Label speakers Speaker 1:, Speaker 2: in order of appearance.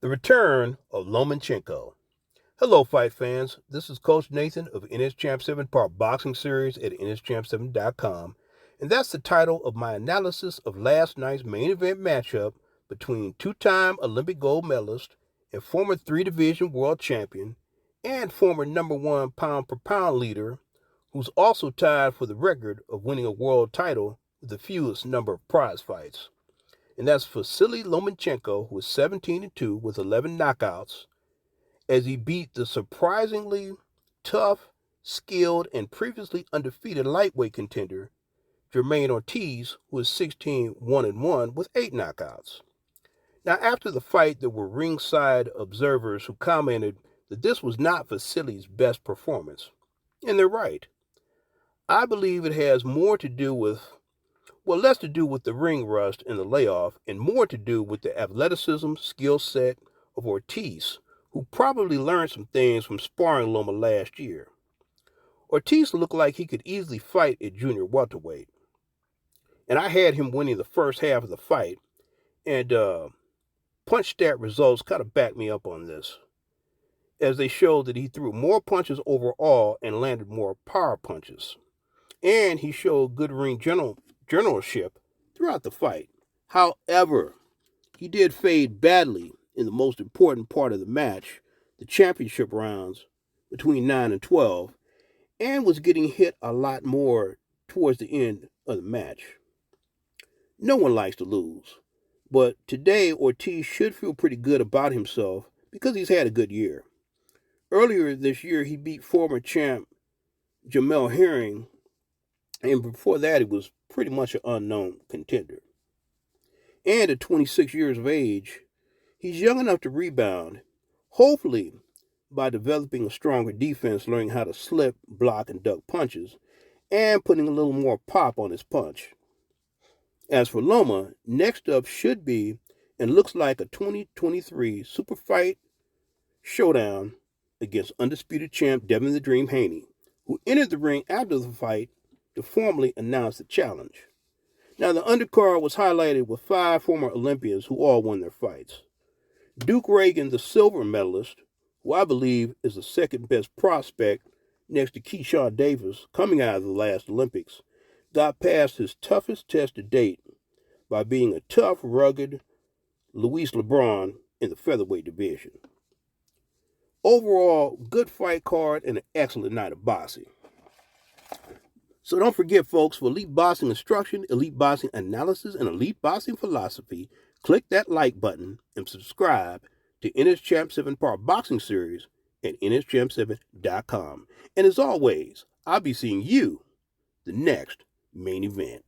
Speaker 1: The return of Lomachenko. Hello, fight fans. This is Coach Nathan of NS Champ 7 Part Boxing Series at nschamp7.com, and that's the title of my analysis of last night's main event matchup between two-time Olympic gold medalist and former three-division world champion and former number one pound-for-pound leader, who's also tied for the record of winning a world title with the fewest number of prize fights. And that's Vasily Lomachenko, who is 17-2 with 11 knockouts, as he beat the surprisingly tough, skilled, and previously undefeated lightweight contender, Jermaine Ortiz, who is 16-1-1 with 8 knockouts. Now, after the fight, there were ringside observers who commented that this was not Vasily's best performance. And they're right. I believe it has less to do with the ring rust and the layoff, and more to do with the athleticism, skill set of Ortiz, who probably learned some things from sparring Loma last year. Ortiz looked like he could easily fight at junior welterweight, and I had him winning the first half of the fight, and punch stat results kind of backed me up on this, as they showed that he threw more punches overall and landed more power punches. And he showed good ring generalship throughout the fight. However, he did fade badly in the most important part of the match, the championship rounds between 9 and 12, and was getting hit a lot more towards the end of the match. No one likes to lose, but today Ortiz should feel pretty good about himself because he's had a good year. Earlier this year, he beat former champ Jamel Herring, and before that, he was pretty much an unknown contender. And at 26 years of age, he's young enough to rebound, hopefully by developing a stronger defense, learning how to slip, block, and duck punches, and putting a little more pop on his punch. As for Loma, next up should be, and looks like, a 2023 super fight showdown against undisputed champ Devin the Dream Haney, who entered the ring after the fight to formally announce the challenge. Now, the undercard was highlighted with 5 former Olympians who all won their fights. Duke Reagan, the silver medalist, who I believe is the second best prospect next to Keyshawn Davis coming out of the last Olympics, got past his toughest test to date by being a tough, rugged Luis LeBron in the featherweight division. Overall, good fight card and an excellent night of boxing. So don't forget, folks, for elite boxing instruction, elite boxing analysis, and elite boxing philosophy, click that like button and subscribe to NS Champ 7 Part Boxing Series at nschamp7.com. And as always, I'll be seeing you the next main event.